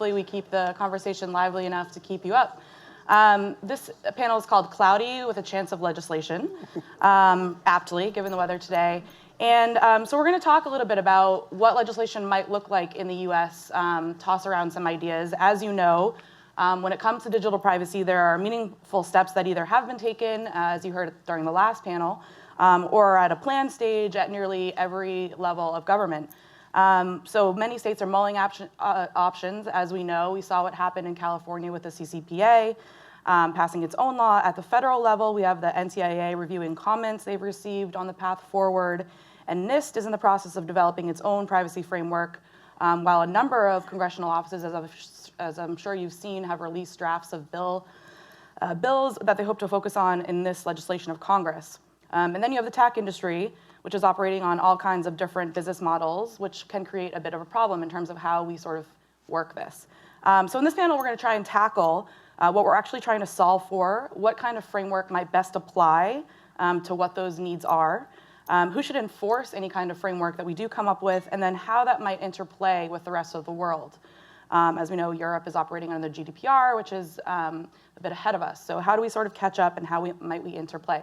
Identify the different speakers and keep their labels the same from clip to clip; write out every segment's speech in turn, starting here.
Speaker 1: hopefully we keep the conversation lively enough to keep you up. This panel is called Cloudy with a Chance of Legislation, aptly, given the weather today. And so we're going to talk a little bit about what legislation might look like in the U.S., toss around some ideas. As you know, when it comes to digital privacy, there are meaningful steps that either have been taken, as you heard during the last panel, or at a planned stage at nearly every level of government. So many states are mulling options, as we know. We saw what happened in California with the CCPA, passing its own law. At the federal level, we have the NTIA reviewing comments they've received on the path forward, and NIST is in the process of developing its own privacy framework, while a number of congressional offices, as I'm sure you've seen, have released drafts of bills that they hope to focus on in this legislation of Congress. And then you have the tech industry, which is operating on all kinds of different business models, which can create a bit of a problem in terms of how we sort of work this. So in this panel, we're going to try and tackle what we're actually trying to solve for, what kind of framework might best apply to what those needs are, who should enforce any kind of framework that we do come up with, and then how that might interplay with the rest of the world. As we know, Europe is operating under the GDPR, which is a bit ahead of us. So how do we sort of catch up, and how might we interplay?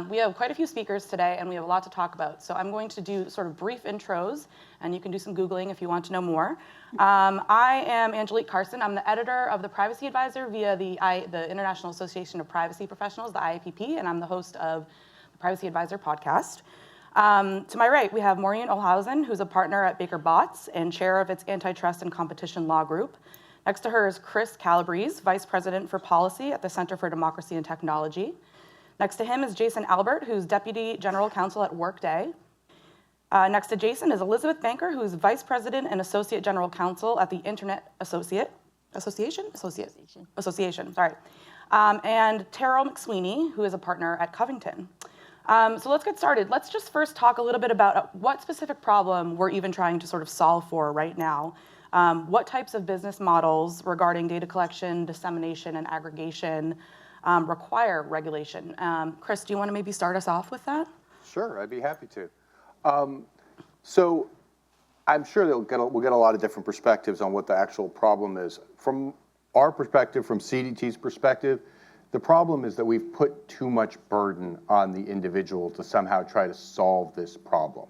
Speaker 1: We have quite a few speakers today, and we have a lot to talk about. So I'm going to do sort of brief intros, and you can do some Googling if you want to know more. I am Angelique Carson. I'm the editor of the Privacy Advisor via the International Association of Privacy Professionals, the IAPP, and I'm the host of the Privacy Advisor podcast. To my right, we have Maureen Ohlhausen, who's a partner at Baker Botts and chair of its Antitrust and Competition Law Group. Next to her is Chris Calabrese, vice president for policy at the Center for Democracy and Technology. Next to him is Jason Albert, who's Deputy General Counsel at Workday. Next to Jason is Elizabeth Banker, who's Vice President and Associate General Counsel at the Internet Association. And Terrell McSweeny, who is a partner at Covington. So let's get started. Let's just first talk a little bit about what specific problem we're even trying to sort of solve for right now. What types of business models regarding data collection, dissemination, and aggregation require regulation? Chris, do you want to maybe start us off with that?
Speaker 2: Sure, I'd be happy to. So I'm sure we'll get a lot of different perspectives on what the actual problem is. From our perspective, from CDT's perspective, the problem is that we've put too much burden on the individual to somehow try to solve this problem.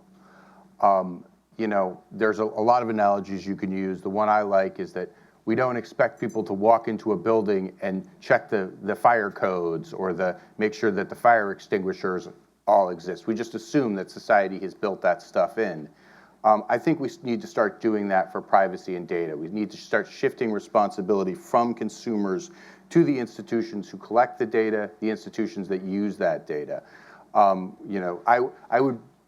Speaker 2: You know, there's a lot of analogies you can use. The one I like is that we don't expect people to walk into a building and check the fire codes or make sure that the fire extinguishers all exist. We just assume that society has built that stuff in. I think we need to start doing that for privacy and data. We need to start shifting responsibility from consumers to the institutions who collect the data, the institutions that use that data. You know,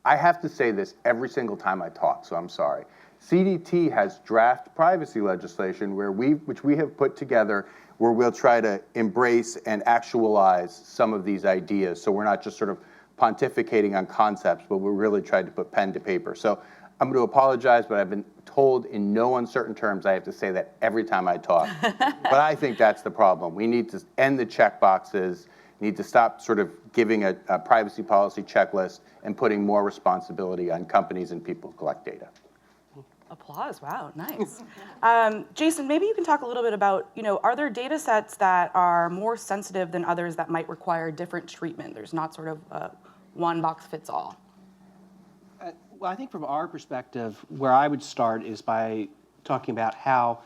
Speaker 2: I have to say this every single time I talk, so I'm sorry. CDT has draft privacy legislation which we have put together where we'll try to embrace and actualize some of these ideas. So we're not just sort of pontificating on concepts, but we're really trying to put pen to paper. So I'm going to apologize, but I've been told in no uncertain terms I have to say that every time I talk. But I think that's the problem. We need to end the check boxes, need to stop sort of giving a privacy policy checklist and putting more responsibility on companies and people who collect data.
Speaker 1: Applause, wow, nice. Jason, maybe you can talk a little bit about, you know, are there data sets that are more sensitive than others that might require different treatment? There's not sort of one box fits all.
Speaker 3: Well, I think from our perspective, where I would start is by talking about how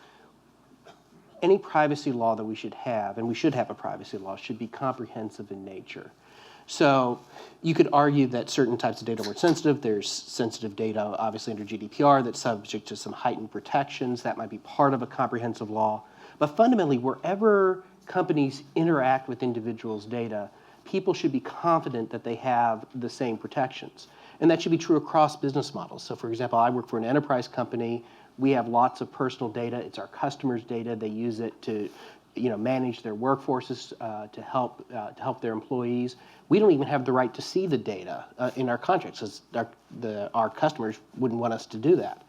Speaker 3: any privacy law that we should have, and we should have a privacy law, should be comprehensive in nature. So you could argue that certain types of data are more sensitive. There's sensitive data, obviously, under GDPR that's subject to some heightened protections. That might be part of a comprehensive law. But fundamentally, wherever companies interact with individuals' data, people should be confident that they have the same protections. And that should be true across business models. So for example, I work for an enterprise company. We have lots of personal data. It's our customers' data. They use it to manage their workforces, to help their employees. We don't even have the right to see the data in our contracts, because our customers wouldn't want us to do that.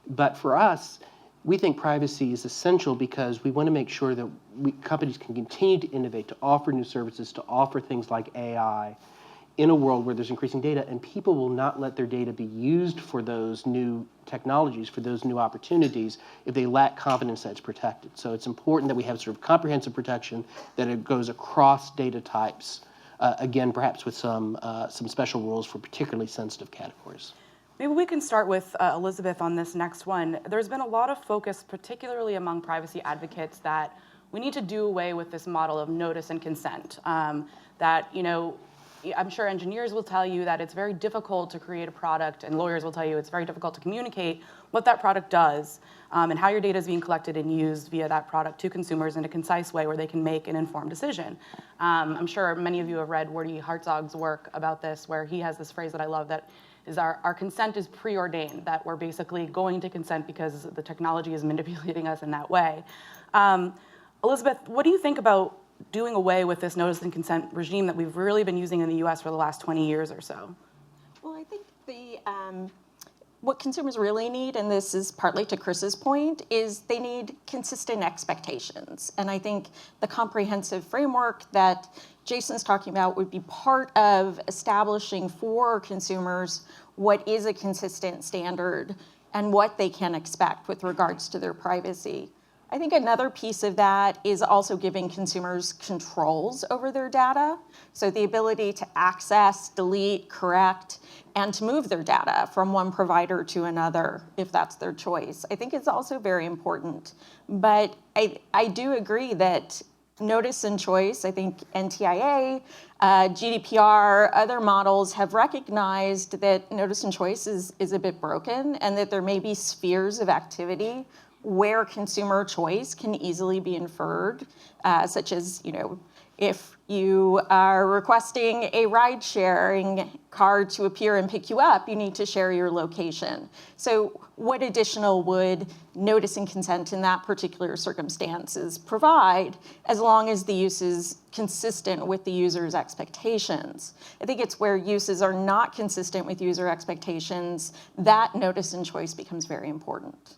Speaker 3: But for us, we think privacy is essential because we want to make sure that companies can continue to innovate, to offer new services, to offer things like AI in a world where there's increasing data, and people will not let their data be used for those new technologies, for those new opportunities, if they lack confidence that it's protected. So it's important that we have sort of comprehensive protection, that it goes across data types, again, perhaps with some special rules for particularly sensitive categories.
Speaker 1: Maybe we can start with Elizabeth on this next one. There's been a lot of focus, particularly among privacy advocates, that we need to do away with this model of notice and consent. That, you know, I'm sure engineers will tell you that it's very difficult to create a product, and lawyers will tell you it's very difficult to communicate what that product does and how your data is being collected and used via that product to consumers in a concise way where they can make an informed decision. I'm sure many of you have read Woody Hartzog's work about this, where he has this phrase that I love, that is our consent is preordained, that we're basically going to consent because the technology is manipulating us in that way. Elizabeth, what do you think about doing away with this notice and consent regime that we've really been using in the US for the last 20 years or so?
Speaker 4: Well, I think what consumers really need, and this is partly to Chris's point, is they need consistent expectations. And I think the comprehensive framework that Jason's talking about would be part of establishing for consumers what is a consistent standard and what they can expect with regards to their privacy. I think another piece of that is also giving consumers controls over their data. So the ability to access, delete, correct, and to move their data from one provider to another if that's their choice. I think it's also very important. But I do agree that notice and choice, I think NTIA, GDPR, other models have recognized that notice and choice is a bit broken, and that there may be spheres of activity where consumer choice can easily be inferred, such as, you know, if you are requesting a ride-sharing car to appear and pick you up, you need to share your location. So what additional would notice and consent in that particular circumstances provide, as long as the use is consistent with the user's expectations? I think it's where uses are not consistent with user expectations that notice and choice becomes very important.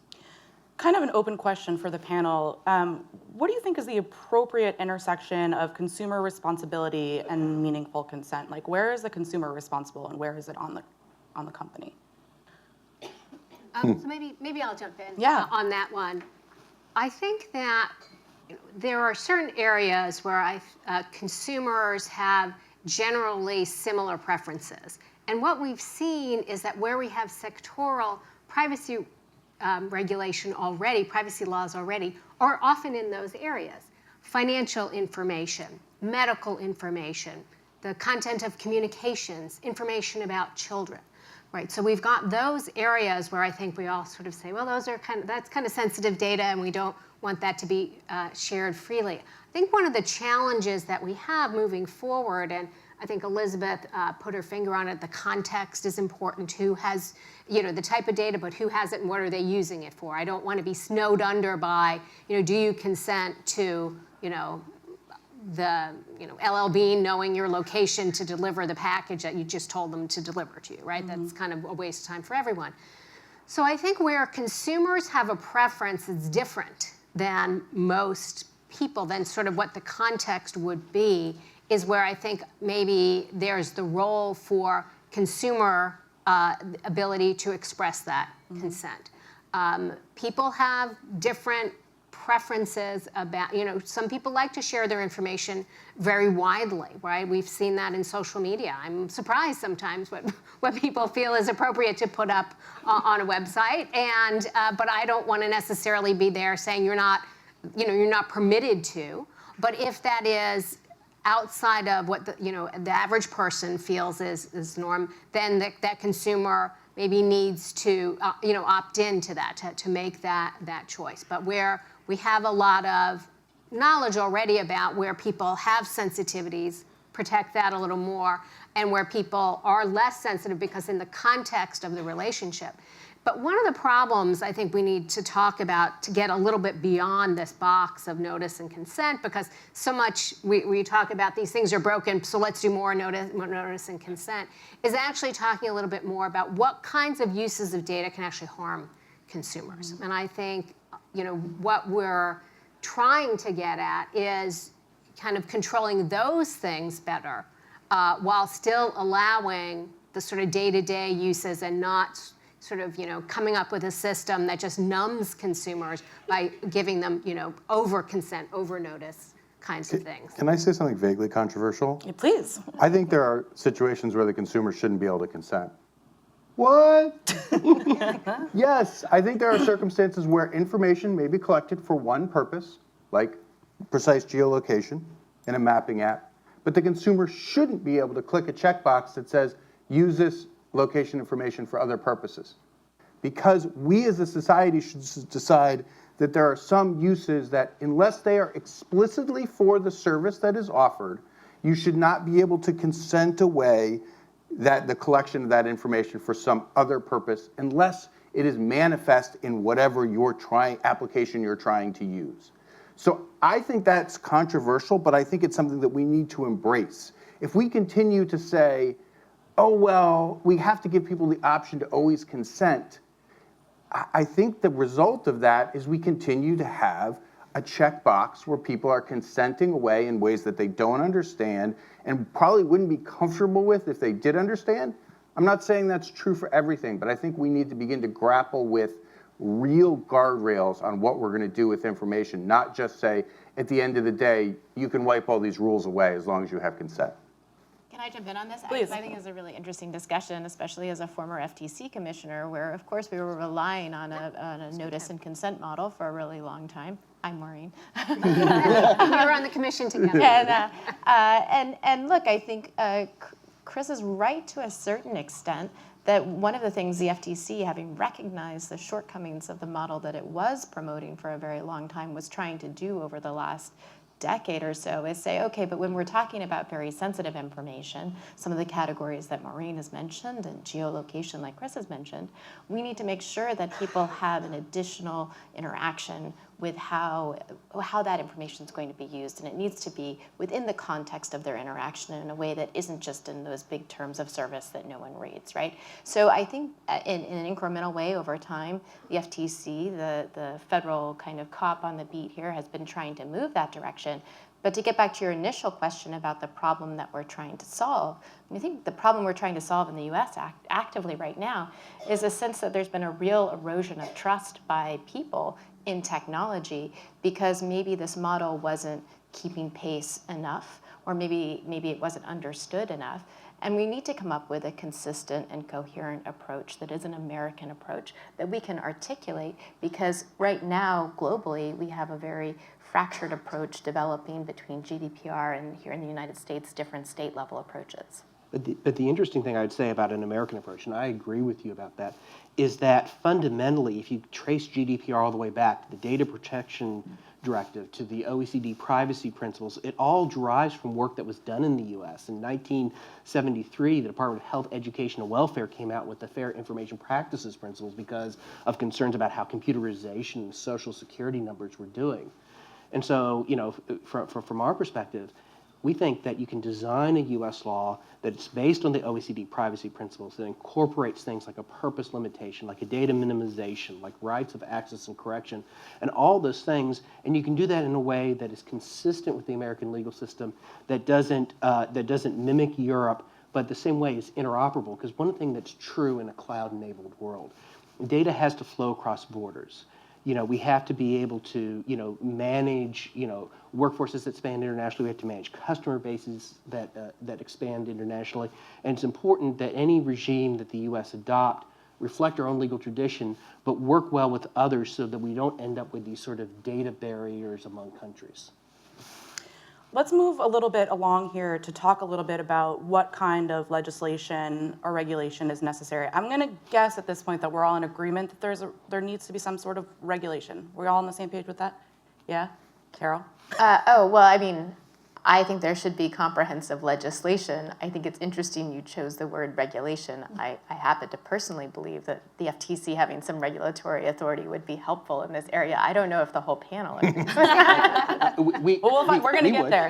Speaker 1: Kind of an open question for the panel. What do you think is the appropriate intersection of consumer responsibility and meaningful consent? Like, where is the consumer responsible and where is it on the company?
Speaker 5: So maybe I'll jump in on that one. I think that there are certain areas where consumers have generally similar preferences. And what we've seen is that where we have sectoral privacy regulation already, privacy laws already, are often in those areas. Financial information, medical information, the content of communications, information about children, right? So we've got those areas where I think we all sort of say, well, that's kind of sensitive data and we don't want that to be shared freely. I think one of the challenges that we have moving forward, and I think Elizabeth put her finger on it, the context is important. Who has, you know, the type of data, but who has it and what are they using it for? I don't want to be snowed under by, you know, do you consent to, you know, the, you know, LL Bean knowing your location to deliver the package that you just told them to deliver to you, right? Mm-hmm. That's kind of a waste of time for everyone. So I think where consumers have a preference is different than most people, than sort of what the context would be, is where I think maybe there's the role for consumer ability to express that consent. People have different preferences about, you know, some people like to share their information very widely, right? We've seen that in social media. I'm surprised sometimes what people feel is appropriate to put up on a website, and but I don't want to necessarily be there saying you're not permitted to. But if that is outside of what the average person feels is norm, then that consumer maybe needs to opt into that to make that choice. But where we have a lot of knowledge already about where people have sensitivities, protect that a little more, and where people are less sensitive because in the context of the relationship. But one of the problems I think we need to talk about to get a little bit beyond this box of notice and consent, because so much we talk about these things are broken, so let's do more notice and consent, is actually talking a little bit more about what kinds of uses of data can actually harm consumers. Mm-hmm. And I think what we're trying to get at is kind of controlling those things better while still allowing the sort of day-to-day uses and not sort of, coming up with a system that just numbs consumers by giving them, over consent, over notice kinds of things.
Speaker 2: Can I say something vaguely controversial?
Speaker 1: Yeah, please.
Speaker 2: I think there are situations where the consumer shouldn't be able to consent. What? Yes, I think there are circumstances where information may be collected for one purpose, like precise geolocation in a mapping app, but the consumer shouldn't be able to click a checkbox that says, use this location information for other purposes. Because we as a society should decide that there are some uses that, unless they are explicitly for the service that is offered, you should not be able to consent away that the collection of that information for some other purpose, unless it is manifest in whatever application you're trying to use. So I think that's controversial, but I think it's something that we need to embrace. If we continue to say, oh, well, we have to give people the option to always consent, I think the result of that is we continue to have a checkbox where people are consenting away in ways that they don't understand and probably wouldn't be comfortable with if they did understand. I'm not saying that's true for everything, but I think we need to begin to grapple with real guardrails on what we're going to do with information, not just say, at the end of the day, you can wipe all these rules away as long as you have consent.
Speaker 6: Can I jump in on this?
Speaker 1: Please.
Speaker 6: I think it's a really interesting discussion, especially as a former FTC commissioner, where, of course, we were relying on a notice and consent model for a really long time. I'm Maureen.
Speaker 5: We were on the commission together.
Speaker 6: And look, I think Chris is right to a certain extent that one of the things the FTC, having recognized the shortcomings of the model that it was promoting for a very long time, was trying to do over the last decade or so is say, okay, but when we're talking about very sensitive information, some of the categories that Maureen has mentioned and geolocation like Chris has mentioned, we need to make sure that people have an additional interaction with how that information is going to be used, and it needs to be within the context of their interaction in a way that isn't just in those big terms of service that no one reads, right? So I think in an incremental way over time, the FTC, the federal kind of cop on the beat here, has been trying to move that direction. But to get back to your initial question about the problem that we're trying to solve, I think the problem we're trying to solve in the U.S. actively right now is a sense that there's been a real erosion of trust by people in technology because maybe this model wasn't keeping pace enough, or maybe it wasn't understood enough. And we need to come up with a consistent and coherent approach that is an American approach that we can articulate, because right now, globally, we have a very fractured approach developing between GDPR and, here in the United States, different state-level approaches.
Speaker 3: But the interesting thing I would say about an American approach, and I agree with you about that, is that fundamentally, if you trace GDPR all the way back to the Data Protection Directive, to the OECD privacy principles, it all derives from work that was done in the U.S. In 1973, the Department of Health, Education, and Welfare came out with the Fair Information Practices principles because of concerns about how computerization and Social Security numbers were doing. And so, from our perspective, we think that you can design a U.S. law that's based on the OECD privacy principles that incorporates things like a purpose limitation, like a data minimization, like rights of access and correction, and all those things. And you can do that in a way that is consistent with the American legal system, that doesn't mimic Europe, but the same way is interoperable. Because one thing that's true in a cloud-enabled world, data has to flow across borders. We have to be able to, manage, workforces that expand internationally. We have to manage customer bases that expand internationally. And it's important that any regime that the U.S. adopt reflect our own legal tradition, but work well with others so that we don't end up with these sort of data barriers among countries.
Speaker 1: Let's move a little bit along here to talk a little bit about what kind of legislation or regulation is necessary. I'm going to guess at this point that we're all in agreement that there needs to be some sort of regulation. We're all on the same page with that? Yeah? Terrell?
Speaker 6: I think there should be comprehensive legislation. I think it's interesting you chose the word regulation. I happen to personally believe that the FTC having some regulatory authority would be helpful in this area. I don't know if the whole panel agrees.
Speaker 1: We're going to get there.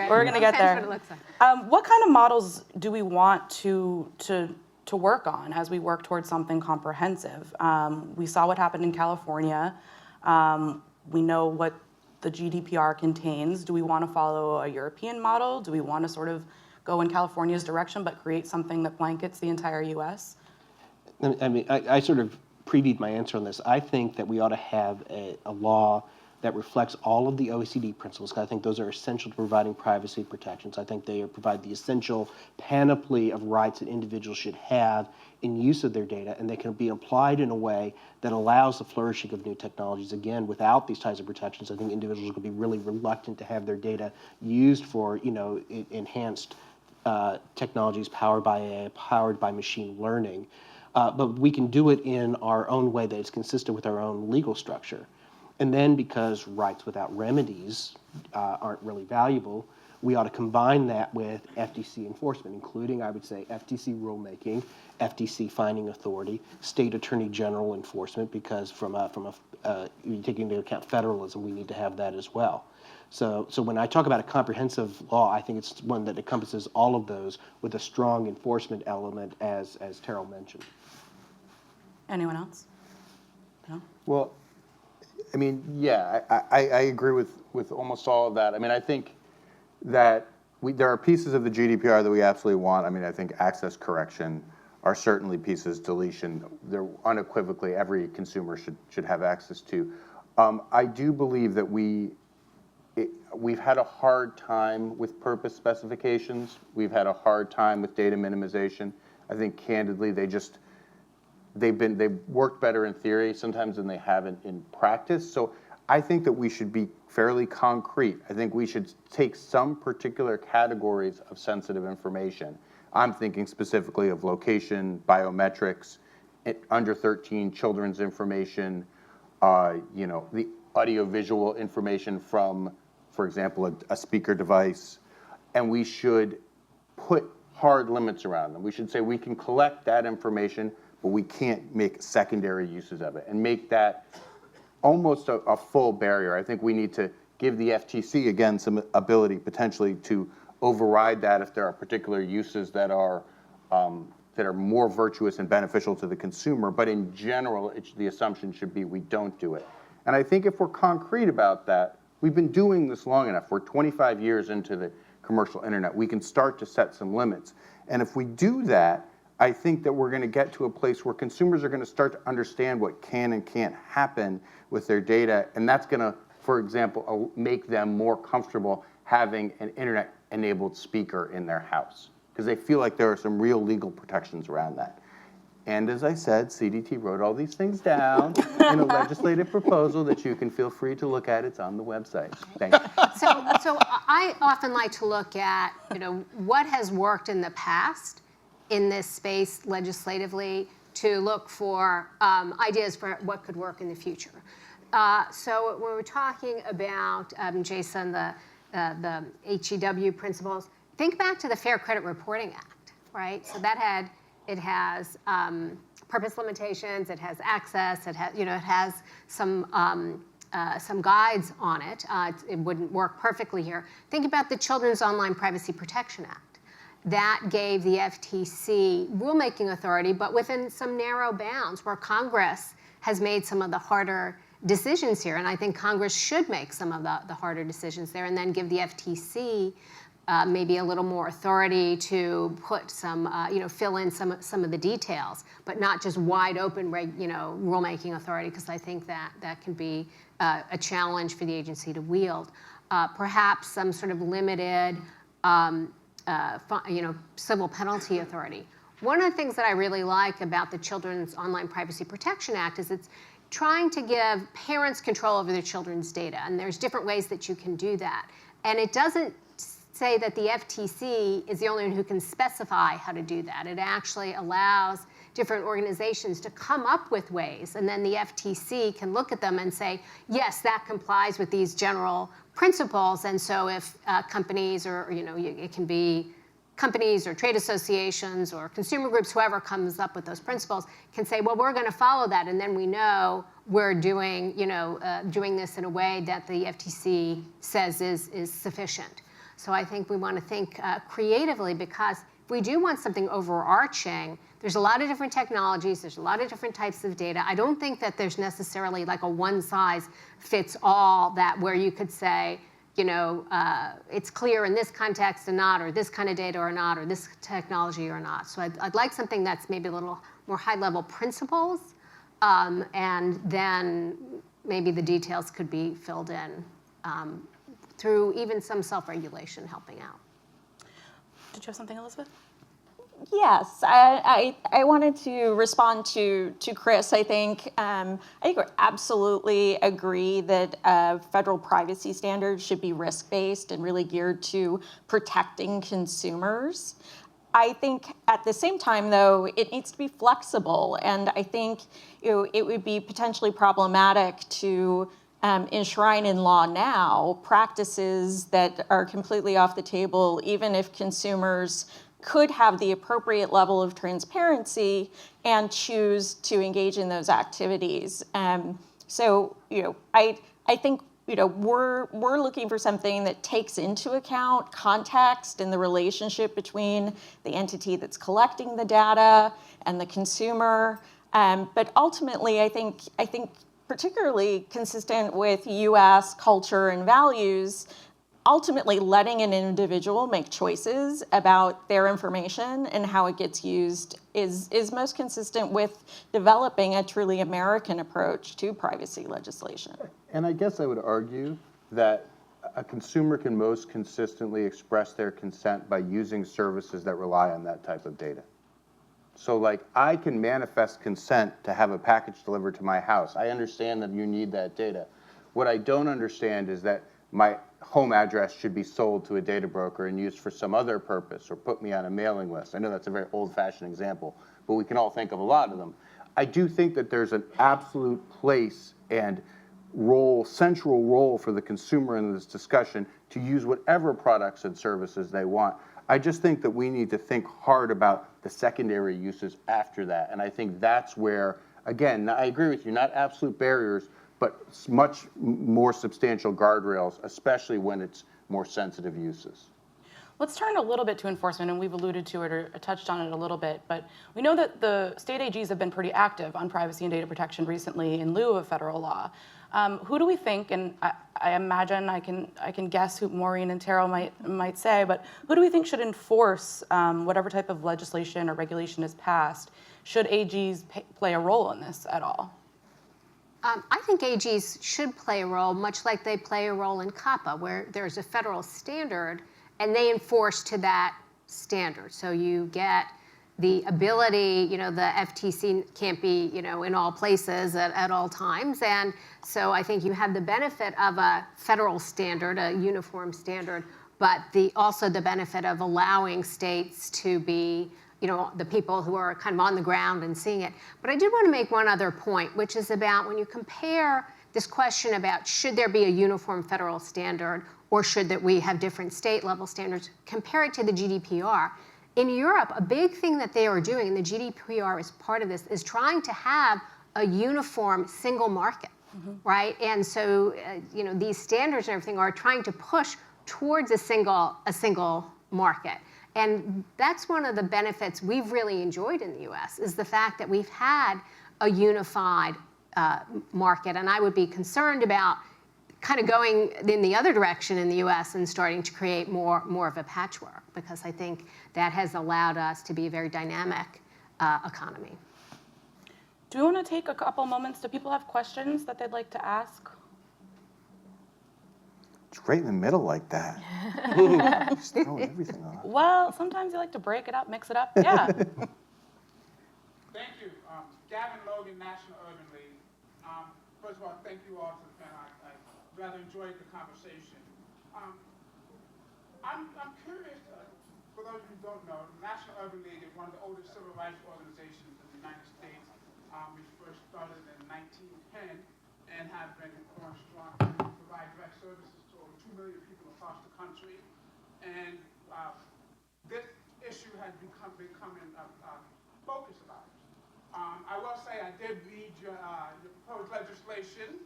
Speaker 1: We're going to get there. What kind of models do we want to work on as we work towards something comprehensive? We saw what happened in California. We know what the GDPR contains. Do we want to follow a European model? Do we want to sort of go in California's direction, but create something that blankets the entire U.S.?
Speaker 3: I mean, I sort of previewed my answer on this. I think that we ought to have a law that reflects all of the OECD principles, because I think those are essential to providing privacy protections. I think they provide the essential panoply of rights that individuals should have in use of their data, and they can be applied in a way that allows the flourishing of new technologies. Again, without these types of protections, I think individuals will be really reluctant to have their data used for, enhanced technologies powered by AI, powered by machine learning. But we can do it in our own way that is consistent with our own legal structure. And then, because rights without remedies aren't really valuable, we ought to combine that with FTC enforcement, including, I would say, FTC rulemaking, FTC finding authority, state attorney general enforcement, because taking into account federalism, we need to have that as well. So when I talk about a comprehensive law, I think it's one that encompasses all of those with a strong enforcement element, as Terrell mentioned.
Speaker 1: Anyone else? No?
Speaker 2: Well, I mean, yeah, I agree with almost all of that. I mean, I think that there are pieces of the GDPR that we absolutely want. I mean, I think access correction are certainly pieces, deletion, they're unequivocally every consumer should have access to. I do believe that we've had a hard time with purpose specifications. We've had a hard time with data minimization. I think candidly, they've worked better in theory sometimes than they have in practice. So I think that we should be fairly concrete. I think we should take some particular categories of sensitive information. I'm thinking specifically of location, biometrics, under 13 children's information, the audiovisual information from, for example, a speaker device, and we should put hard limits around them. We should say we can collect that information, but we can't make secondary uses of it and make that almost a full barrier. I think we need to give the FTC, again, some ability potentially to override that if there are particular uses that are more virtuous and beneficial to the consumer. But in general, the assumption should be we don't do it. And I think if we're concrete about that, we've been doing this long enough. We're 25 years into the commercial internet. We can start to set some limits. And if we do that, I think that we're going to get to a place where consumers are going to start to understand what can and can't happen with their data. And that's going to, for example, make them more comfortable having an internet-enabled speaker in their house, because they feel like there are some real legal protections around that. And as I said, CDT wrote all these things down in a legislative proposal that you can feel free to look at. It's on the website. Thank you.
Speaker 5: So I often like to look at, what has worked in the past in this space legislatively to look for ideas for what could work in the future. So when we're talking about, Jason, the HEW principles, think back to the Fair Credit Reporting Act, right? So it has purpose limitations, it has access, it has some guides on it. It wouldn't work perfectly here. Think about the Children's Online Privacy Protection Act. That gave the FTC rulemaking authority, but within some narrow bounds, where Congress has made some of the harder decisions here. And I think Congress should make some of the harder decisions there, and then give the FTC maybe a little more authority to put some, fill in some of the details, but not just wide open, rulemaking authority, because I think that can be a challenge for the agency to wield. Perhaps some sort of limited civil penalty authority. One of the things that I really like about the Children's Online Privacy Protection Act is it's trying to give parents control over their children's data, and there's different ways that you can do that. And it doesn't say that the FTC is the only one who can specify how to do that. It actually allows different organizations to come up with ways, and then the FTC can look at them and say, yes, that complies with these general principles. And so if companies, or it can be companies or trade associations or consumer groups, whoever comes up with those principles, can say, well, we're going to follow that, and then we know we're doing this in a way that the FTC says is sufficient. So I think we want to think creatively, because if we do want something overarching, there's a lot of different technologies, there's a lot of different types of data. I don't think that there's necessarily like a one-size-fits-all that where you could say, it's clear in this context or not, or this kind of data or not, or this technology or not. So I'd like something that's maybe a little more high-level principles, and then maybe the details could be filled in through even some self-regulation helping out.
Speaker 1: Did you have something, Elizabeth?
Speaker 4: Yes, I wanted to respond to Chris. I think we absolutely agree that federal privacy standards should be risk-based and really geared to protecting consumers. I think at the same time, though, it needs to be flexible, and I think it would be potentially problematic to enshrine in law now practices that are completely off the table, even if consumers could have the appropriate level of transparency and choose to engage in those activities. So, I think, we're looking for something that takes into account context and the relationship between the entity that's collecting the data and the consumer. But ultimately, I think particularly consistent with U.S. culture and values, ultimately letting an individual make choices about their information and how it gets used is most consistent with developing a truly American approach to privacy legislation.
Speaker 2: And I guess I would argue that a consumer can most consistently express their consent by using services that rely on that type of data. So like I can manifest consent to have a package delivered to my house. I understand that you need that data. What I don't understand is that my home address should be sold to a data broker and used for some other purpose or put me on a mailing list. I know that's a very old-fashioned example, but we can all think of a lot of them. I do think that there's an absolute place and central role for the consumer in this discussion to use whatever products and services they want. I just think that we need to think hard about the secondary uses after that. And I think that's where, again, I agree with you, not absolute barriers, but much more substantial guardrails, especially when it's more sensitive uses.
Speaker 1: Let's turn a little bit to enforcement, and we've alluded to it or touched on it a little bit, but we know that the state AGs have been pretty active on privacy and data protection recently in lieu of federal law. Who do we think, and I imagine I can guess who Maureen and Terrell might say, but who do we think should enforce whatever type of legislation or regulation is passed? Should AGs play a role in this at all?
Speaker 5: I think AGs should play a role, much like they play a role in COPPA, where there's a federal standard and they enforce to that standard. So you get the ability, the FTC can't be, in all places at all times. And so I think you have the benefit of a federal standard, a uniform standard, but also the benefit of allowing states to be the people who are kind of on the ground and seeing it. But I did want to make one other point, which is about when you compare this question about should there be a uniform federal standard or should that we have different state level standards, compare it to the GDPR. In Europe, a big thing that they are doing, and the GDPR is part of this, is trying to have a uniform single market, right? And so, these standards and everything are trying to push towards a single market. And that's one of the benefits we've really enjoyed in the U.S. is the fact that we've had a unified market. And I would be concerned about kind of going in the other direction in the U.S. and starting to create more of a patchwork, because I think that has allowed us to be a very dynamic economy.
Speaker 1: Do we want to take a couple moments? Do people have questions that they'd like to ask?
Speaker 2: It's right in the middle like that. Just throwing everything on.
Speaker 1: Well, sometimes you like to break it up, mix it up. Yeah.
Speaker 7: Thank you. Gavin Logan, National Urban League. First of all, thank you all to the panel. I rather enjoyed the conversation. I'm curious, for those who don't know, the National Urban League is one of the oldest civil rights organizations in the United States. We first started in 1910 and have been going strong to provide direct services to over 2 million people across the country. And this issue has becoming a focus of ours. I will say I did read your proposed legislation.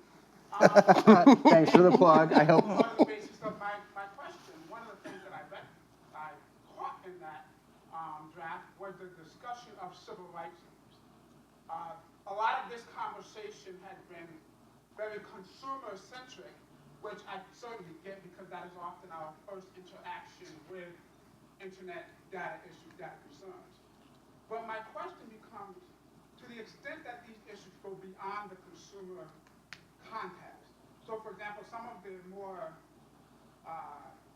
Speaker 2: Thanks for the plug. I hope.
Speaker 7: On the basis of my question, one of the things that I caught in that draft was the discussion of civil rights. A lot of this conversation had been very consumer-centric, which I certainly get because that is often our first interaction with internet data issues, data concerns. But my question becomes, to the extent that these issues go beyond the consumer context. So for example, some of the more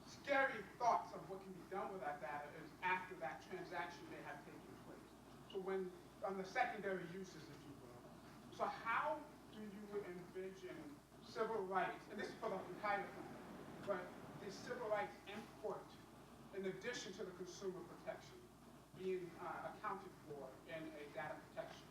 Speaker 7: scary thoughts of what can be done with that data is after that transaction may have taken place. So when, on the secondary uses, if you will. So how do you envision civil rights, and this is for the entire thing, but the civil rights input, in addition to the consumer protection, being accounted for in a data protection?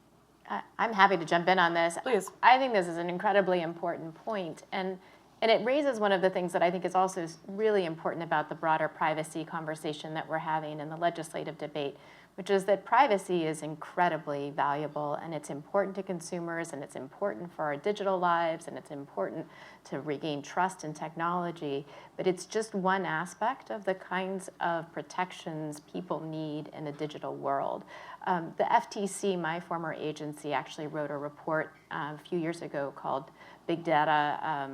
Speaker 6: I'm happy to jump in on this.
Speaker 1: Please.
Speaker 6: I think this is an incredibly important point, and it raises one of the things that I think is also really important about the broader privacy conversation that we're having in the legislative debate, which is that privacy is incredibly valuable, and it's important to consumers, and it's important for our digital lives, and it's important to regain trust in technology, but it's just one aspect of the kinds of protections people need in a digital world. The FTC, my former agency, actually wrote a report a few years ago called Big Data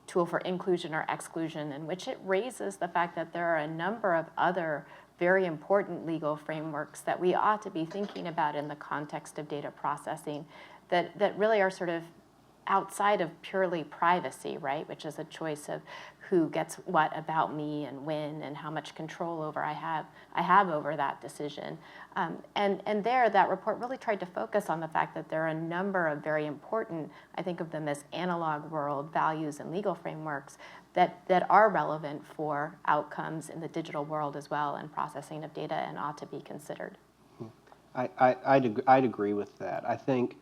Speaker 6: Tool for Inclusion or Exclusion, in which it raises the fact that there are a number of other very important legal frameworks that we ought to be thinking about in the context of data processing that really are sort of outside of purely privacy, right? Which is a choice of who gets what about me and when and how much control over I have over that decision. And there, that report really tried to focus on the fact that there are a number of very important, I think of them as analog world values and legal frameworks that are relevant for outcomes in the digital world as well and processing of data and ought to be considered.
Speaker 3: I'd agree with that. I think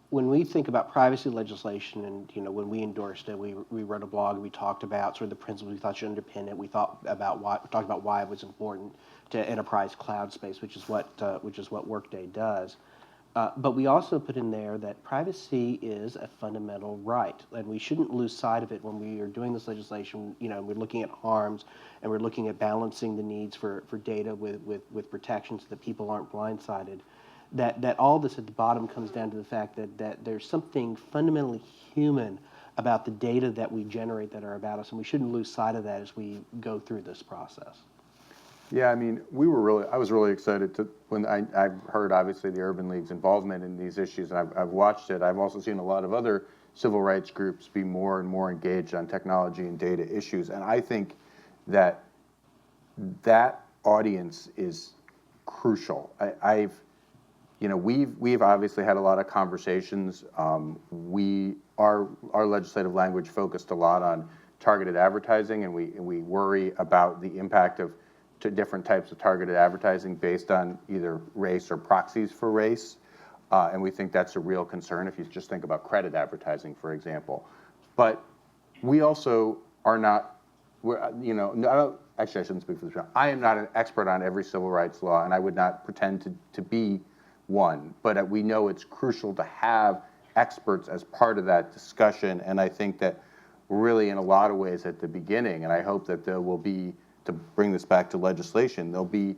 Speaker 3: when we think about privacy legislation, and when we endorsed it, we wrote a blog. We talked about sort of the principles we thought should underpin it. We talked about why it was important to enterprise cloud space, which is what Workday does. But we also put in there that privacy is a fundamental right, and we shouldn't lose sight of it when we are doing this legislation. We're looking at harms, and we're looking at balancing the needs for data with protection so that people aren't blindsided. That all this at the bottom comes down to the fact that there's something fundamentally human about the data that we generate that are about us, and we shouldn't lose sight of that as we go through this process.
Speaker 2: Yeah, I mean, I was really excited when I've heard, obviously, the Urban League's involvement in these issues, and I've watched it. I've also seen a lot of other civil rights groups be more and more engaged on technology and data issues, and I think that audience is crucial. We've obviously had a lot of conversations. Our legislative language focused a lot on targeted advertising, and we worry about the impact of different types of targeted advertising based on either race or proxies for race, and we think that's a real concern if you just think about credit advertising, for example. But we also are not, actually I shouldn't speak for this. I am not an expert on every civil rights law, and I would not pretend to be one, but we know it's crucial to have experts as part of that discussion, and I think that really in a lot of ways at the beginning, and I hope that there will be, to bring this back to legislation, there'll be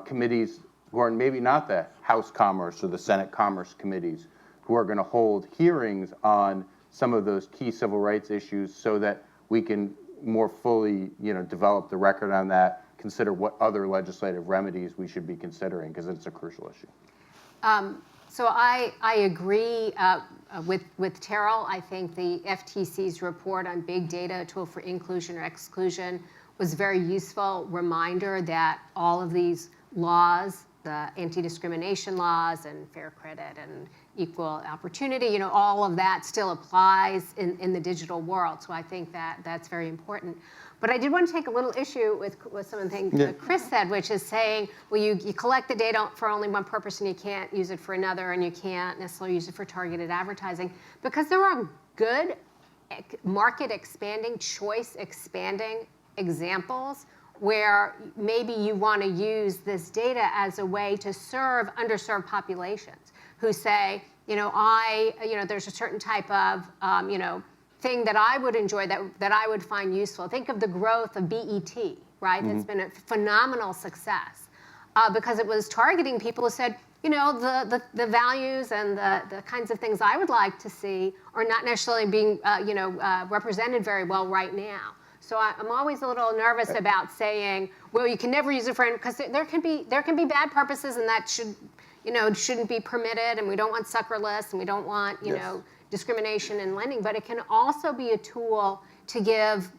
Speaker 2: committees who are maybe not the House Commerce or the Senate Commerce committees who are going to hold hearings on some of those key civil rights issues so that we can more fully develop the record on that, consider what other legislative remedies we should be considering, because it's a crucial issue.
Speaker 5: So I agree with Terrell. I think the FTC's report on big data, a tool for inclusion or exclusion, was a very useful reminder that all of these laws, the anti-discrimination laws and fair credit and equal opportunity, all of that still applies in the digital world. So I think that's very important. But I did want to take a little issue with some of the things that Chris said, which is saying, well, you collect the data for only one purpose and you can't use it for another, and you can't necessarily use it for targeted advertising, because there are good market expanding, choice expanding examples where maybe you want to use this data as a way to serve underserved populations who say, there's a certain type of, thing that I would enjoy, that I would find useful. Think of the growth of BET, right? Mm-hmm. It's been a phenomenal success because it was targeting people who said, the values and the kinds of things I would like to see are not necessarily being represented very well right now. So I'm always a little nervous about saying, well, you can never use it for, because there can be bad purposes, and that shouldn't be permitted, and we don't want sucker lists, and we don't want discrimination in lending. But it can also be a tool to give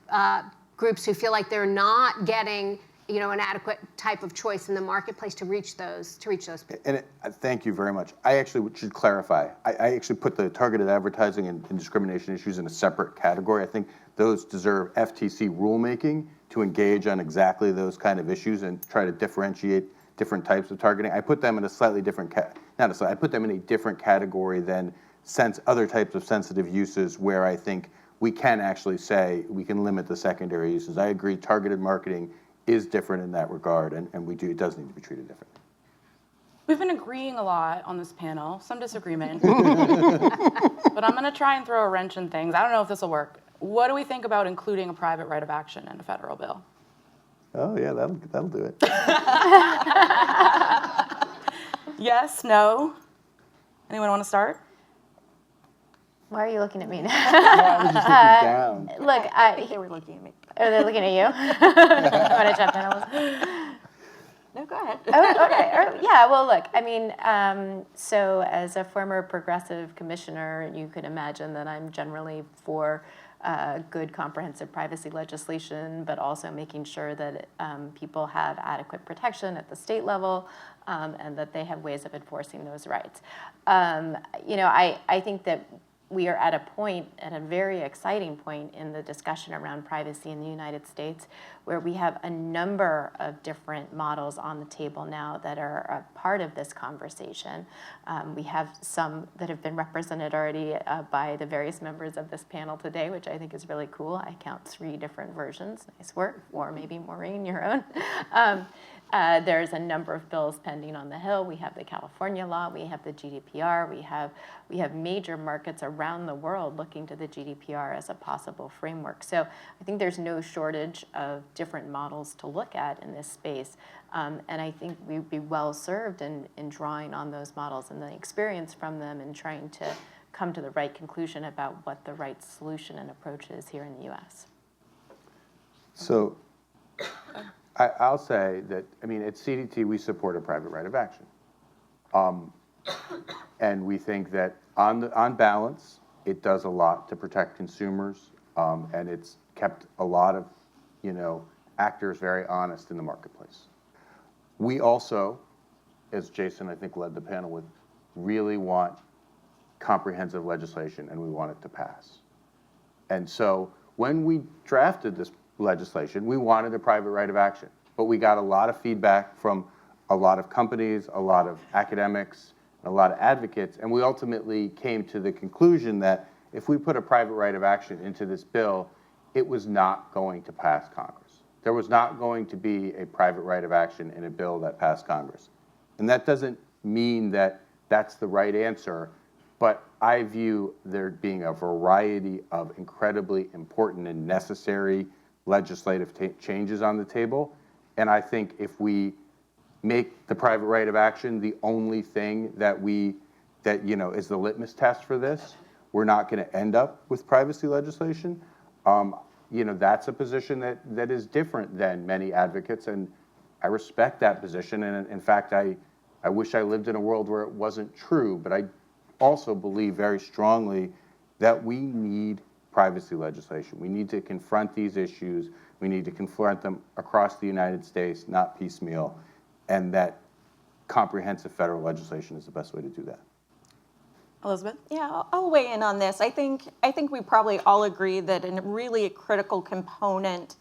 Speaker 5: groups who feel like they're not getting an adequate type of choice in the marketplace to reach those people.
Speaker 2: And thank you very much. I actually should clarify. I actually put the targeted advertising and discrimination issues in a separate category. I think those deserve FTC rulemaking to engage on exactly those kind of issues and try to differentiate different types of targeting. I put them in a slightly different I put them in a different category than other types of sensitive uses where I think we can actually say we can limit the secondary uses. I agree, targeted marketing is different in that regard, and it does need to be treated differently.
Speaker 1: We've been agreeing a lot on this panel, some disagreement. But I'm going to try and throw a wrench in things. I don't know if this will work. What do we think about including a private right of action in a federal bill?
Speaker 2: Oh, yeah, that'll do it.
Speaker 1: Yes, no? Anyone want to start?
Speaker 6: Why are you looking at me now?
Speaker 2: I was just looking down.
Speaker 6: Look,
Speaker 4: I think they were looking at me.
Speaker 6: are they looking at you? You want to jump in, Elizabeth?
Speaker 4: No, go ahead.
Speaker 6: Oh, okay. Yeah, well, look, I mean, so as a former progressive commissioner, you could imagine that I'm generally for good comprehensive privacy legislation, but also making sure that people have adequate protection at the state level and that they have ways of enforcing those rights. I think that we are at a very exciting point in the discussion around privacy in the United States, where we have a number of different models on the table now that are a part of this conversation. We have some that have been represented already by the various members of this panel today, which I think is really cool. I count 3 different versions. Nice work. Or maybe Maureen, your own. There's a number of bills pending on the Hill. We have the California law. We have the GDPR. We have major markets around the world looking to the GDPR as a possible framework. So I think there's no shortage of different models to look at in this space. And I think we'd be well served in drawing on those models and the experience from them and trying to come to the right conclusion about what the right solution and approach is here in the U.S.
Speaker 2: So I'll say that, at CDT, we support a private right of action. And we think that on balance, it does a lot to protect consumers, and it's kept a lot of, actors very honest in the marketplace. We also, as Jason, I think, led the panel with, really want comprehensive legislation, and we want it to pass. And so when we drafted this legislation, we wanted a private right of action, but we got a lot of feedback from a lot of companies, a lot of academics, and a lot of advocates, and we ultimately came to the conclusion that if we put a private right of action into this bill, it was not going to pass Congress. There was not going to be a private right of action in a bill that passed Congress. And that doesn't mean that that's the right answer, but I view there being a variety of incredibly important and necessary legislative changes on the table. And I think if we make the private right of action the only thing that is the litmus test for this, we're not going to end up with privacy legislation. That's a position that is different than many advocates, and I respect that position. And in fact, I wish I lived in a world where it wasn't true, but I also believe very strongly that we need privacy legislation. We need to confront these issues. We need to confront them across the United States, not piecemeal, and that comprehensive federal legislation is the best way to do that.
Speaker 1: Elizabeth?
Speaker 4: Yeah, I'll weigh in on this. I think we probably all agree that a really critical component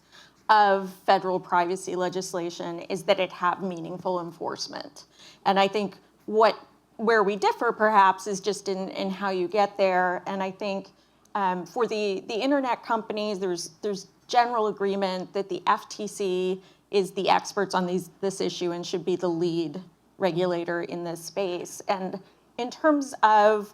Speaker 4: of federal privacy legislation is that it have meaningful enforcement. And I think where we differ perhaps is just in how you get there. And I think for the internet companies, there's general agreement that the FTC is the experts on this issue and should be the lead regulator in this space. And in terms of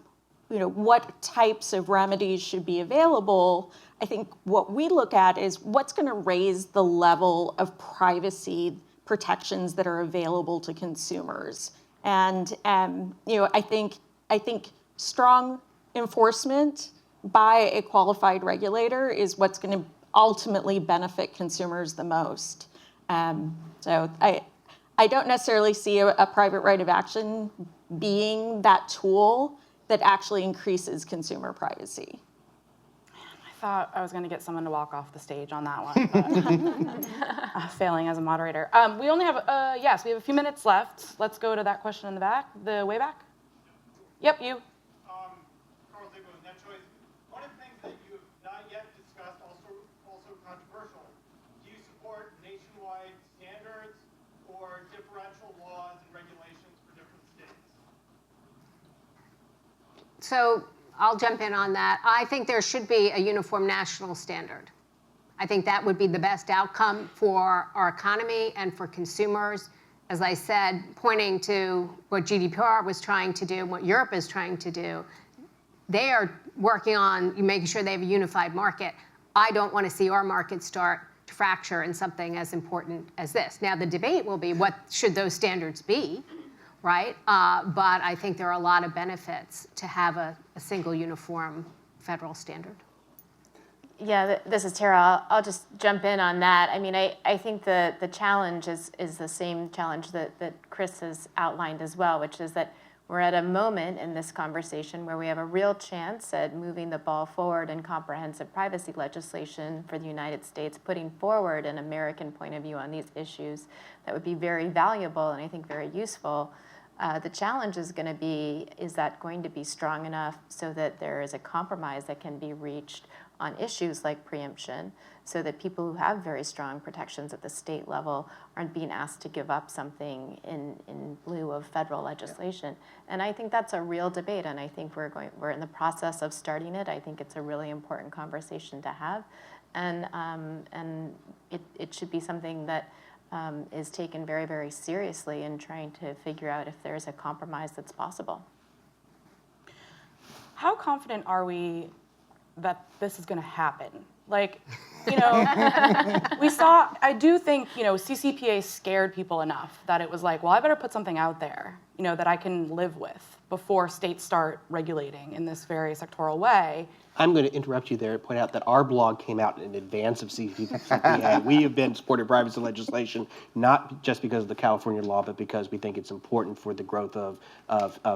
Speaker 4: what types of remedies should be available, I think what we look at is what's going to raise the level of privacy protections that are available to consumers. And I think strong enforcement by a qualified regulator is what's going to ultimately benefit consumers the most. So I don't necessarily see a private right of action being that tool that actually increases consumer privacy.
Speaker 1: I thought I was going to get someone to walk off the stage on that one, but failing as a moderator. We only have, yes, we have a few minutes left. Let's go to that question in the back, the way back. Yep, you.
Speaker 8: One of the things that you have not yet discussed, also controversial, do you support nationwide standards or differential laws and regulations for different states?
Speaker 5: So I'll jump in on that. I think there should be a uniform national standard. I think that would be the best outcome for our economy and for consumers. As I said, pointing to what GDPR was trying to do, what Europe is trying to do, they are working on making sure they have a unified market. I don't want to see our market start to fracture in something as important as this. Now, the debate will be what should those standards be, right? But I think there are a lot of benefits to have a single uniform federal standard.
Speaker 6: Yeah, this is Terrell. I'll just jump in on that. I mean, I think the challenge is the same challenge that Chris has outlined as well, which is that we're at a moment in this conversation where we have a real chance at moving the ball forward in comprehensive privacy legislation for the United States, putting forward an American point of view on these issues that would be very valuable and I think very useful. The challenge is going to be, is that going to be strong enough so that there is a compromise that can be reached on issues like preemption so that people who have very strong protections at the state level aren't being asked to give up something in lieu of federal legislation. And I think that's a real debate, and I think we're in the process of starting it. I think it's a really important conversation to have, and it should be something that is taken very, very seriously in trying to figure out if there's a compromise that's possible.
Speaker 1: How confident are we that this is going to happen? Like, I do think, CCPA scared people enough that it was like, well, I better put something out there, that I can live with before states start regulating in this very sectoral way.
Speaker 3: I'm going to interrupt you there and point out that our blog came out in advance of CCPA. We have been supporting privacy legislation, not just because of the California law, but because we think it's important for the growth of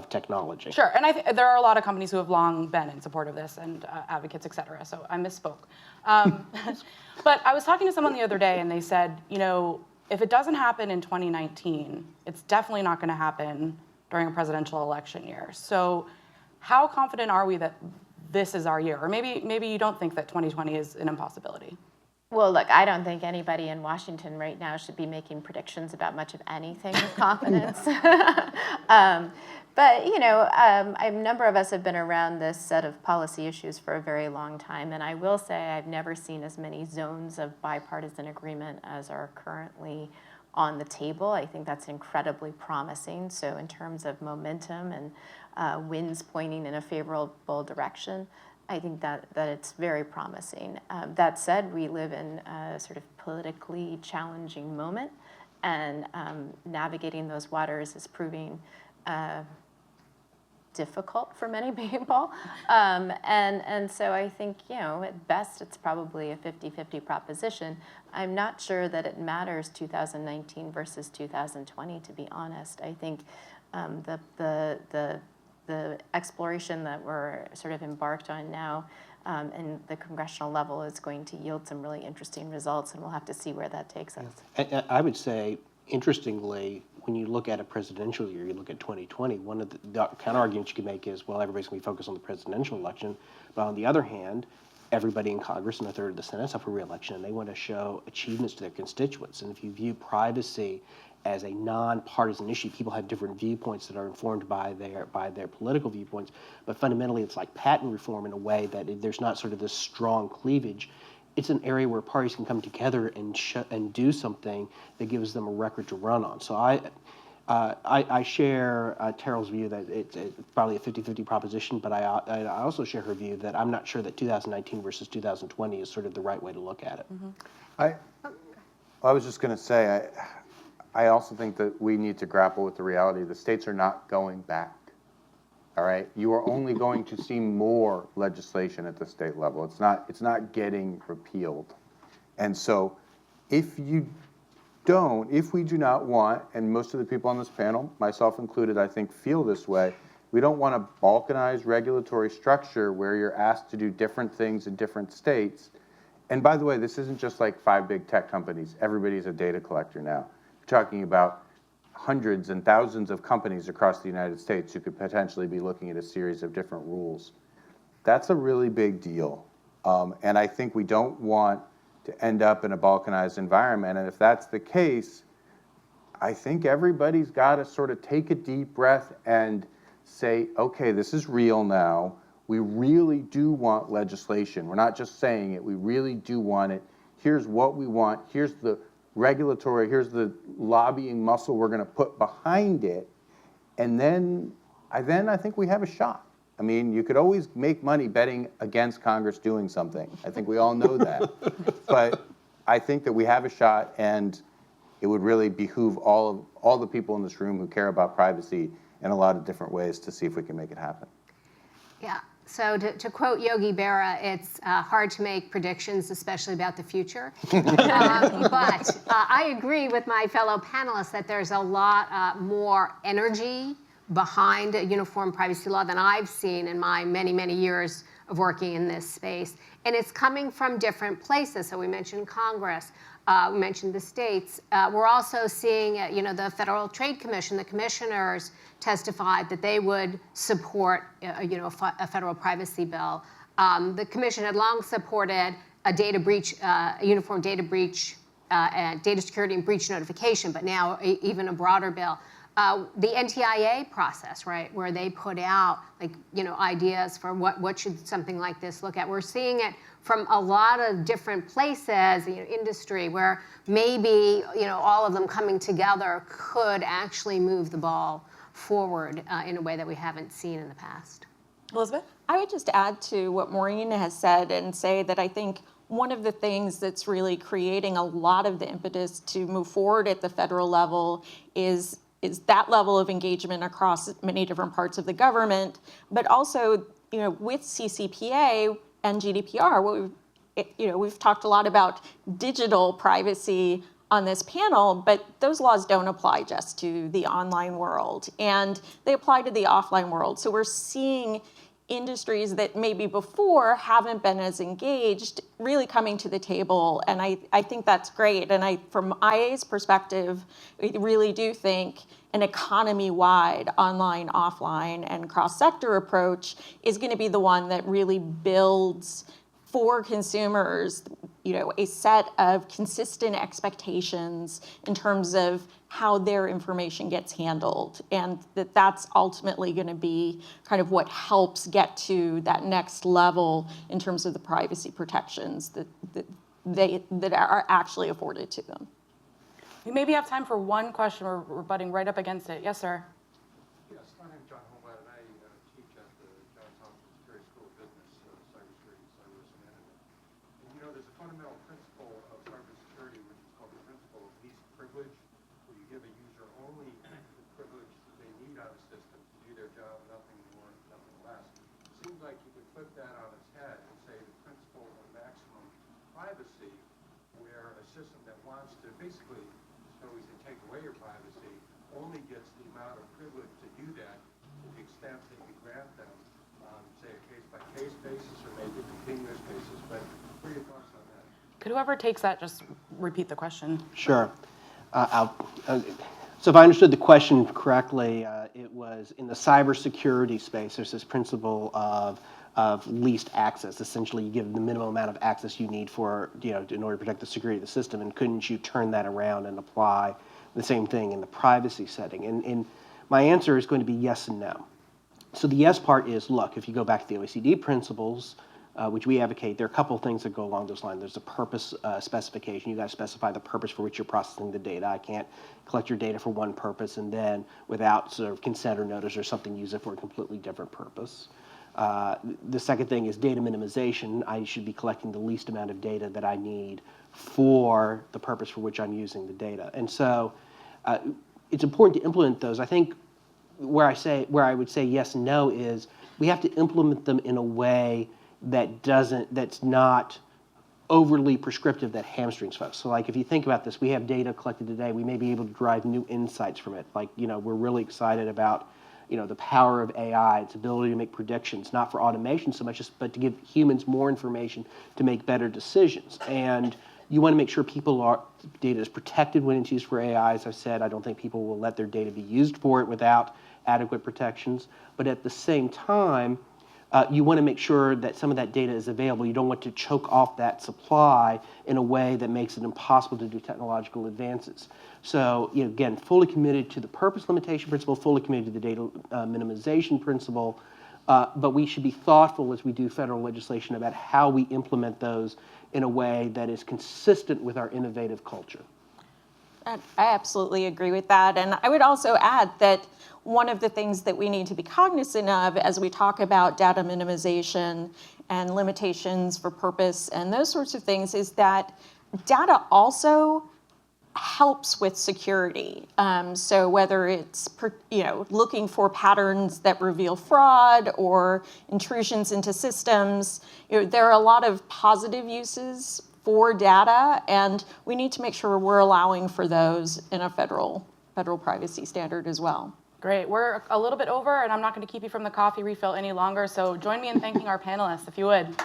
Speaker 3: technology.
Speaker 1: Sure, and there are a lot of companies who have long been in support of this and advocates, et cetera, so I misspoke. But I was talking to someone the other day and they said, if it doesn't happen in 2019, it's definitely not going to happen during a presidential election year. So how confident are we that this is our year? Or maybe you don't think that 2020 is an impossibility.
Speaker 6: Well, look, I don't think anybody in Washington right now should be making predictions about much of anything with confidence. But, a number of us have been around this set of policy issues for a very long time, and I will say I've never seen as many zones of bipartisan agreement as are currently on the table. I think that's incredibly promising. So in terms of momentum and winds pointing in a favorable direction, I think that it's very promising. That said, we live in a sort of politically challenging moment, and navigating those waters is proving difficult for many people. And so I think, at best, it's probably a 50-50 proposition. I'm not sure that it matters 2019 versus 2020, to be honest. I think the exploration that we're sort of embarked on now in the congressional level is going to yield some really interesting results, and we'll have to see where that takes us.
Speaker 3: And I would say, interestingly, when you look at a presidential year, you look at 2020, one of the counter-arguments you can make is, well, everybody's going to be focused on the presidential election. But on the other hand, everybody in Congress and a third of the Senate is up for re-election, and they want to show achievements to their constituents. And if you view privacy as a nonpartisan issue, people have different viewpoints that are informed by their political viewpoints. But fundamentally, it's like patent reform in a way that there's not sort of this strong cleavage. It's an area where parties can come together and do something that gives them a record to run on. So I share Terrell's view that it's probably a 50-50 proposition, but I also share her view that I'm not sure that 2019 versus 2020 is sort of the right way to look at it.
Speaker 2: I was just going to say, I also think that we need to grapple with the reality the states are not going back. All right, you are only going to see more legislation at the state level. It's not getting repealed. And so if we do not want, and most of the people on this panel, myself included, I think feel this way, we don't want a balkanized regulatory structure where you're asked to do different things in different states. And by the way, this isn't just like 5 big tech companies. Everybody's a data collector now. You're talking about hundreds and thousands of companies across the United States who could potentially be looking at a series of different rules. That's a really big deal. And I think we don't want to end up in a balkanized environment. And if that's the case, I think everybody's got to sort of take a deep breath and say, okay, this is real now. We really do want legislation. We're not just saying it. We really do want it. Here's what we want. Here's the regulatory, here's the lobbying muscle we're going to put behind it. And then I think we have a shot. I mean, you could always make money betting against Congress doing something. I think we all know that. But I think that we have a shot, and it would really behoove all the people in this room who care about privacy in a lot of different ways to see if we can make it happen.
Speaker 5: Yeah. So to quote Yogi Berra, it's hard to make predictions, especially about the future. But I agree with my fellow panelists that there's a lot more energy behind a uniform privacy law than I've seen in my many, many years of working in this space. And it's coming from different places. So we mentioned Congress. We mentioned the states. We're also seeing, the Federal Trade Commission, the commissioners testified that they would support, a federal privacy bill. The commission had long supported a data breach, a uniform data breach, data security and breach notification, but now even a broader bill. The NTIA process, right, where they put out ideas for what should something like this look at. We're seeing it from a lot of different places, industry, where maybe all of them coming together could actually move the ball forward in a way that we haven't seen in the past.
Speaker 1: Elizabeth?
Speaker 4: I would just add to what Maureen has said and say that I think one of the things that's really creating a lot of the impetus to move forward at the federal level is that level of engagement across many different parts of the government, but also, with CCPA and GDPR, we've talked a lot about digital privacy on this panel, but those laws don't apply just to the online world, and they apply to the offline world. So we're seeing industries that maybe before haven't been as engaged really coming to the table, and I think that's great. And from IA's perspective, we really do think an economy-wide online, offline, and cross-sector approach is going to be the one that really builds for consumers, a set of consistent expectations in terms of how their information gets handled, and that's ultimately going to be kind of what helps get to that next level in terms of the privacy protections that are actually afforded to them.
Speaker 1: We maybe have time for one question. We're butting right up against it. Yes, sir.
Speaker 9: Yes, my name is John Holmlad, and I teach at the Johns Hopkins Security School of Business, cybersecurity, cyber risk management. And there's a fundamental principle of cybersecurity, which is called the principle of least privilege, where you give a user only the privilege that they need on a system to do their job, nothing more, nothing less. It seems like you could flip that on its head and say the principle of maximum privacy, where a system that wants to basically always take away your privacy only gets the amount of privilege to do that to the extent that you grant them, say a case-by-case basis or maybe a continuous basis. But what are your thoughts on that?
Speaker 1: Could whoever takes that just repeat the question?
Speaker 3: Sure. So if I understood the question correctly, it was in the cybersecurity space, there's this principle of least access. Essentially, you give the minimum amount of access you need for, in order to protect the security of the system. And couldn't you turn that around and apply the same thing in the privacy setting? And my answer is going to be yes and no. So the yes part is, look, if you go back to the OECD principles, which we advocate, there are a couple of things that go along those lines. There's a purpose specification. You got to specify the purpose for which you're processing the data. I can't collect your data for one purpose and then, without sort of consent or notice or something, use it for a completely different purpose. The second thing is data minimization. I should be collecting the least amount of data that I need for the purpose for which I'm using the data. And so it's important to implement those. I think where I would say yes and no is we have to implement them in a way that's not overly prescriptive that hamstrings folks. So like if you think about this, we have data collected today, we may be able to derive new insights from it. Like, we're really excited about, the power of AI, its ability to make predictions, not for automation so much, but to give humans more information to make better decisions. And you want to make sure data is protected when it's used for AI. As I've said, I don't think people will let their data be used for it without adequate protections. But at the same time, you want to make sure that some of that data is available. You don't want to choke off that supply in a way that makes it impossible to do technological advances. So, again, fully committed to the purpose limitation principle, fully committed to the data minimization principle, but we should be thoughtful as we do federal legislation about how we implement those in a way that is consistent with our innovative culture.
Speaker 4: I absolutely agree with that. And I would also add that one of the things that we need to be cognizant of as we talk about data minimization and limitations for purpose and those sorts of things is that data also helps with security. So whether it's looking for patterns that reveal fraud or intrusions into systems, there are a lot of positive uses for data, and we need to make sure we're allowing for those in a federal privacy standard as well.
Speaker 1: Great. We're a little bit over, and I'm not going to keep you from the coffee refill any longer, so join me in thanking our panelists, if you would.